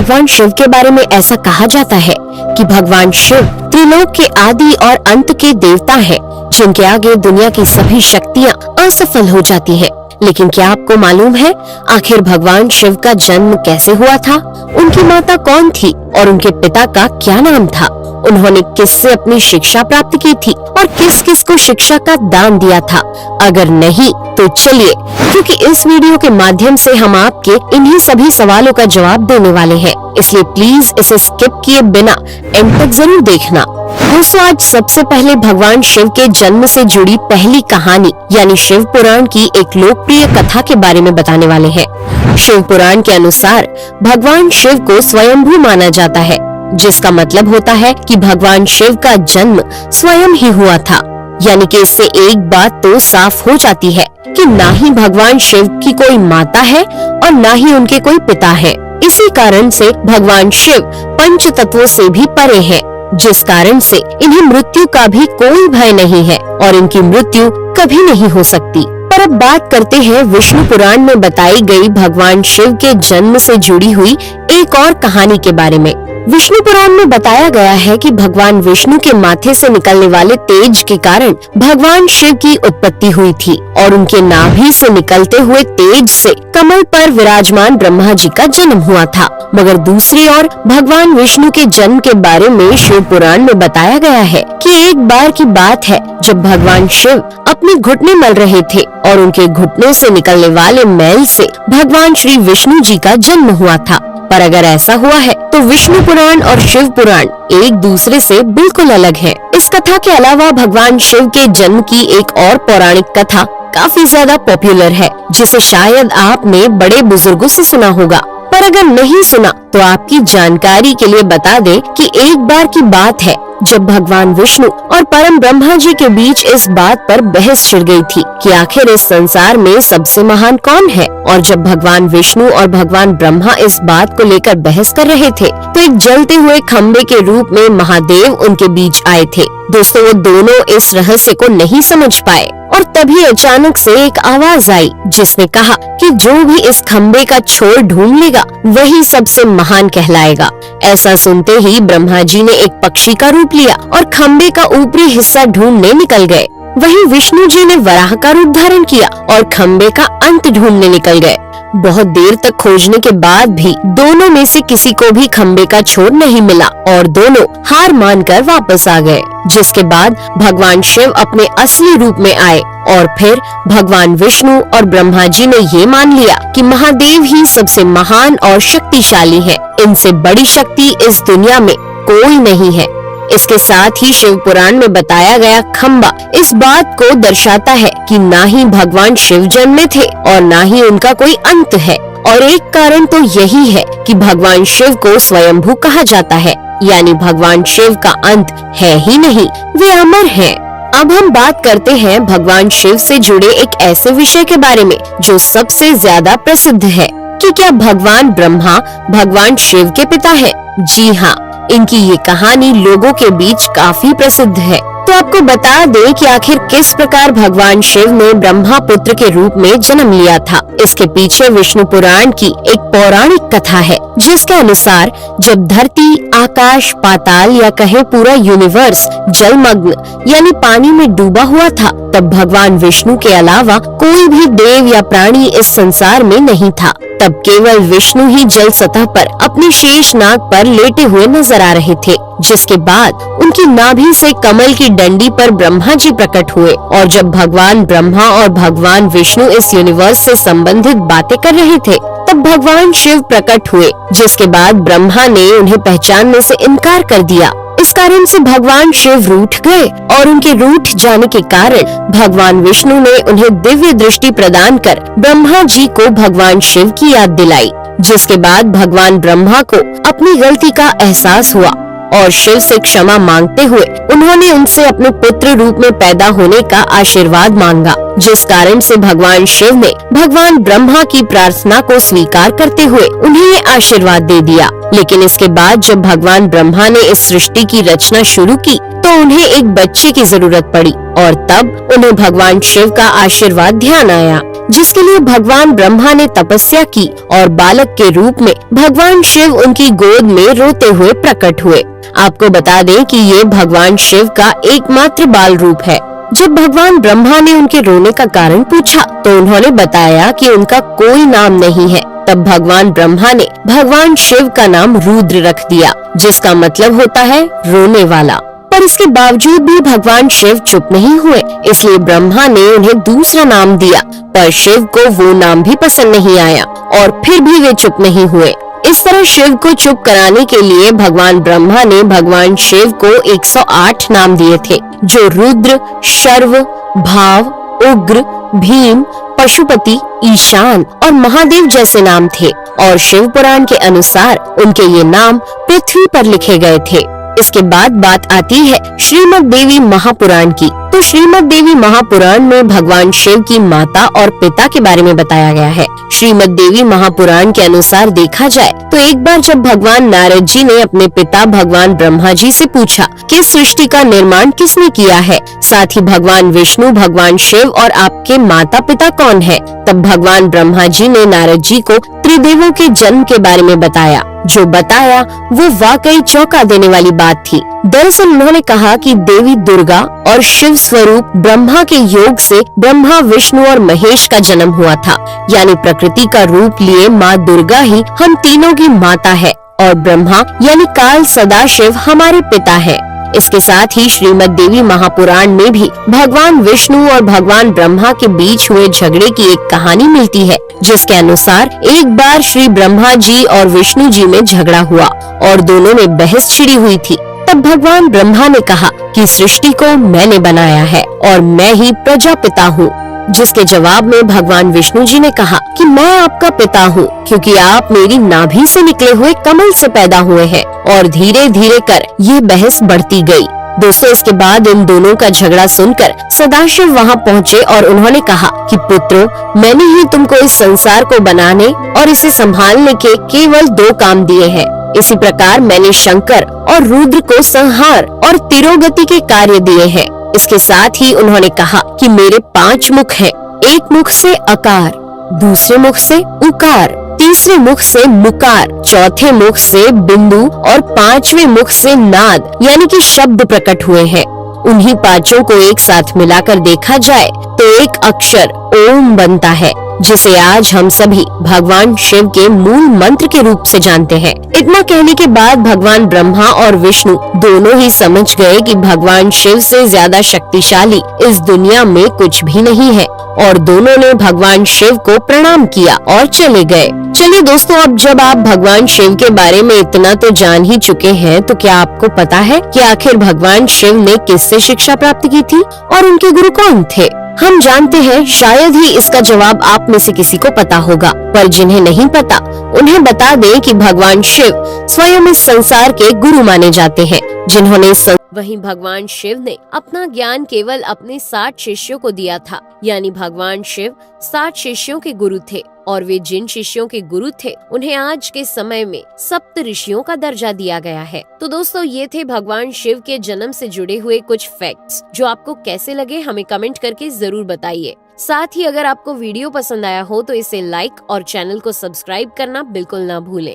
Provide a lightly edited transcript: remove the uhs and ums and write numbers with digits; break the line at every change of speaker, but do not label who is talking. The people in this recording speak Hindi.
भगवान शिव के बारे में ऐसा कहा जाता है कि भगवान शिव त्रिलोक के आदि और अंत के देवता हैं, जिनके आगे दुनिया की सभी शक्तियाँ असफल हो जाती हैं। लेकिन क्या आपको मालूम है आखिर भगवान शिव का जन्म कैसे हुआ था? उनकी माता कौन थी और उनके पिता का क्या नाम था? उन्होंने किससे अपनी शिक्षा प्राप्त की थी और किस किस को शिक्षा का दान दिया था? अगर नहीं तो चलिए, क्योंकि इस वीडियो के माध्यम से हम आपके इन्हीं सभी सवालों का जवाब देने वाले हैं, इसलिए प्लीज इसे स्किप किए बिना एंड तक जरूर देखना। दोस्तों, आज सबसे पहले भगवान शिव के जन्म से जुड़ी पहली कहानी यानी शिव पुराण की एक लोकप्रिय कथा के बारे में बताने वाले हैं। शिव पुराण के अनुसार भगवान शिव को स्वयंभू माना जाता है, जिसका मतलब होता है कि भगवान शिव का जन्म स्वयं ही हुआ था। यानी कि इससे एक बात तो साफ हो जाती है कि ना ही भगवान शिव की कोई माता है और ना ही उनके कोई पिता है। इसी कारण से भगवान शिव पंच तत्वों से भी परे हैं, जिस कारण से इन्हें मृत्यु का भी कोई भय नहीं है और इनकी मृत्यु कभी नहीं हो सकती। पर अब बात करते हैं विष्णु पुराण में बताई गई भगवान शिव के जन्म से जुड़ी हुई एक और कहानी के बारे में। विष्णु पुराण में बताया गया है कि भगवान विष्णु के माथे से निकलने वाले तेज के कारण भगवान शिव की उत्पत्ति हुई थी और उनके नाभि से निकलते हुए तेज से कमल पर विराजमान ब्रह्मा जी का जन्म हुआ था। मगर दूसरी ओर भगवान विष्णु के जन्म के बारे में शिव पुराण में बताया गया है कि एक बार की बात है जब भगवान शिव अपने घुटने मल रहे थे और उनके घुटनों से निकलने वाले मैल से भगवान श्री विष्णु जी का जन्म हुआ था। पर अगर ऐसा हुआ है तो विष्णु पुराण और शिव पुराण एक दूसरे से बिल्कुल अलग हैं। इस कथा के अलावा भगवान शिव के जन्म की एक और पौराणिक कथा काफी ज्यादा पॉपुलर है, जिसे शायद आपने बड़े बुजुर्गों से सुना होगा। पर अगर नहीं सुना तो आपकी जानकारी के लिए बता दें कि एक बार की बात है जब भगवान विष्णु और परम ब्रह्मा जी के बीच इस बात पर बहस छिड़ गई थी कि आखिर इस संसार में सबसे महान कौन है। और जब भगवान विष्णु और भगवान ब्रह्मा इस बात को लेकर बहस कर रहे थे तो एक जलते हुए खम्बे के रूप में महादेव उनके बीच आए थे। दोस्तों, वो दोनों इस रहस्य को नहीं समझ पाए और तभी अचानक से एक आवाज आई जिसने कहा कि जो भी इस खम्बे का छोर ढूंढ लेगा वही सबसे महान कहलाएगा। ऐसा सुनते ही ब्रह्मा जी ने एक पक्षी का रूप लिया और खम्बे का ऊपरी हिस्सा ढूंढने निकल गए। वहीं विष्णु जी ने वराह का रूप धारण किया और खम्बे का अंत ढूंढने निकल गए। बहुत देर तक खोजने के बाद भी दोनों में से किसी को भी खम्बे का छोर नहीं मिला और दोनों हार मानकर वापस आ गए। जिसके बाद भगवान शिव अपने असली रूप में आए और फिर भगवान विष्णु और ब्रह्मा जी ने ये मान लिया कि महादेव ही सबसे महान और शक्तिशाली है। इनसे बड़ी शक्ति इस दुनिया में कोई नहीं है। इसके साथ ही शिव पुराण में बताया गया खम्बा इस बात को दर्शाता है कि ना ही भगवान शिव जन्मे थे और ना ही उनका कोई अंत है। और एक कारण तो यही है कि भगवान शिव को स्वयंभू कहा जाता है, यानी भगवान शिव का अंत है ही नहीं, वे अमर हैं। अब हम बात करते हैं भगवान शिव से जुड़े एक ऐसे विषय के बारे में जो सबसे ज्यादा प्रसिद्ध है कि क्या भगवान ब्रह्मा भगवान शिव के पिता है? जी हाँ, इनकी ये कहानी लोगों के बीच काफी प्रसिद्ध है। तो आपको बता दें कि आखिर किस प्रकार भगवान शिव ने ब्रह्मा पुत्र के रूप में जन्म लिया था। इसके पीछे विष्णु पुराण की एक पौराणिक कथा है, जिसके अनुसार जब धरती, आकाश, पाताल या कहे पूरा यूनिवर्स जलमग्न यानी पानी में डूबा हुआ था, तब भगवान विष्णु के अलावा कोई भी देव या प्राणी इस संसार में नहीं था। तब केवल विष्णु ही जल सतह पर अपने शेष नाग पर लेटे हुए नजर आ रहे थे। जिसके बाद उनकी नाभि से कमल की डंडी पर ब्रह्मा जी प्रकट हुए और जब भगवान ब्रह्मा और भगवान विष्णु इस यूनिवर्स से संबंधित बातें कर रहे थे तब भगवान शिव प्रकट हुए, जिसके बाद ब्रह्मा ने उन्हें पहचानने से इनकार कर दिया। इस कारण से भगवान शिव रूठ गए और उनके रूठ जाने के कारण भगवान विष्णु ने उन्हें दिव्य दृष्टि प्रदान कर ब्रह्मा जी को भगवान शिव की याद दिलाई। जिसके बाद भगवान ब्रह्मा को अपनी गलती का एहसास हुआ और शिव से क्षमा मांगते हुए उन्होंने उनसे अपने पुत्र रूप में पैदा होने का आशीर्वाद मांगा। जिस कारण से भगवान शिव ने भगवान ब्रह्मा की प्रार्थना को स्वीकार करते हुए उन्हें ये आशीर्वाद दे दिया। लेकिन इसके बाद जब भगवान ब्रह्मा ने इस सृष्टि की रचना शुरू की तो उन्हें एक बच्चे की जरूरत पड़ी और तब उन्हें भगवान शिव का आशीर्वाद ध्यान आया, जिसके लिए भगवान ब्रह्मा ने तपस्या की और बालक के रूप में भगवान शिव उनकी गोद में रोते हुए प्रकट हुए। आपको बता दें कि ये भगवान शिव का एकमात्र बाल रूप है। जब भगवान ब्रह्मा ने उनके रोने का कारण पूछा तो उन्होंने बताया कि उनका कोई नाम नहीं है। तब भगवान ब्रह्मा ने भगवान शिव का नाम रुद्र रख दिया, जिसका मतलब होता है रोने वाला। पर इसके बावजूद भी भगवान शिव चुप नहीं हुए, इसलिए ब्रह्मा ने उन्हें दूसरा नाम दिया, पर शिव को वो नाम भी पसंद नहीं आया और फिर भी वे चुप नहीं हुए। इस तरह शिव को चुप कराने के लिए भगवान ब्रह्मा ने भगवान शिव को 108 नाम दिए थे, जो रुद्र, शर्व, भाव, उग्र, भीम, पशुपति, ईशान और महादेव जैसे नाम थे और शिव पुराण के अनुसार उनके ये नाम पृथ्वी पर लिखे गए थे। इसके बाद बात आती है श्रीमद् देवी महापुराण की। तो श्रीमद् देवी महापुराण में भगवान शिव की माता और पिता के बारे में बताया गया है। श्रीमद् देवी महापुराण के अनुसार देखा जाए तो एक बार जब भगवान नारद जी ने अपने पिता भगवान ब्रह्मा जी से पूछा कि सृष्टि का निर्माण किसने किया है, साथ ही भगवान विष्णु, भगवान शिव और आपके माता पिता कौन है, तब भगवान ब्रह्मा जी ने नारद जी को त्रिदेवों के जन्म के बारे में बताया। जो बताया वो वाकई चौंका देने वाली बात थी। दरअसल उन्होंने कहा कि देवी दुर्गा और शिव स्वरूप ब्रह्मा के योग से ब्रह्मा, विष्णु और महेश का जन्म हुआ था। यानी प्रकृति का रूप लिए माँ दुर्गा ही हम तीनों की माता है और ब्रह्मा यानी काल सदाशिव हमारे पिता है। इसके साथ ही श्रीमद् देवी महापुराण में भी भगवान विष्णु और भगवान ब्रह्मा के बीच हुए झगड़े की एक कहानी मिलती है, जिसके अनुसार एक बार श्री ब्रह्मा जी और विष्णु जी में झगड़ा हुआ और दोनों में बहस छिड़ी हुई थी। तब भगवान ब्रह्मा ने कहा कि सृष्टि को मैंने बनाया है और मैं ही प्रजापिता हूँ, जिसके जवाब में भगवान विष्णु जी ने कहा कि मैं आपका पिता हूँ, क्योंकि आप मेरी नाभि से निकले हुए कमल से पैदा हुए हैं। और धीरे धीरे कर ये बहस बढ़ती गई। दोस्तों, इसके बाद इन दोनों का झगड़ा सुनकर सदाशिव वहाँ पहुँचे और उन्होंने कहा कि पुत्रों, मैंने ही तुमको इस संसार को बनाने और इसे संभालने के केवल 2 काम दिए हैं। इसी प्रकार मैंने शंकर और रुद्र को संहार और तिरोगति के कार्य दिए हैं। इसके साथ ही उन्होंने कहा कि मेरे 5 मुख हैं। एक मुख से अकार, दूसरे मुख से उकार, तीसरे मुख से मुकार, चौथे मुख से बिंदु और 5वें मुख से नाद यानी कि शब्द प्रकट हुए हैं। उन्हीं 5 को एक साथ मिलाकर देखा जाए तो एक अक्षर ओम बनता है, जिसे आज हम सभी भगवान शिव के मूल मंत्र के रूप से जानते हैं। इतना कहने के बाद भगवान ब्रह्मा और विष्णु दोनों ही समझ गए कि भगवान शिव से ज्यादा शक्तिशाली इस दुनिया में कुछ भी नहीं है और दोनों ने भगवान शिव को प्रणाम किया और चले गए। चलिए दोस्तों, अब जब आप भगवान शिव के बारे में इतना तो जान ही चुके हैं, तो क्या आपको पता है कि आखिर भगवान शिव ने किससे शिक्षा प्राप्त की थी और उनके गुरु कौन थे? हम जानते हैं शायद ही इसका जवाब आप में से किसी को पता होगा, पर जिन्हें नहीं पता उन्हें बता दें कि भगवान शिव स्वयं इस संसार के गुरु माने जाते हैं, जिन्होंने वहीं भगवान शिव ने अपना ज्ञान केवल अपने 60 शिष्यों को दिया था। यानी भगवान शिव 60 शिष्यों के गुरु थे और वे जिन शिष्यों के गुरु थे उन्हें आज के समय में सप्त ऋषियों का दर्जा दिया गया है। तो दोस्तों, ये थे भगवान शिव के जन्म से जुड़े हुए कुछ फैक्ट्स, जो आपको कैसे लगे हमें कमेंट करके जरूर बताइए। साथ ही अगर आपको वीडियो पसंद आया हो तो इसे लाइक और चैनल को सब्सक्राइब करना बिल्कुल ना भूलें।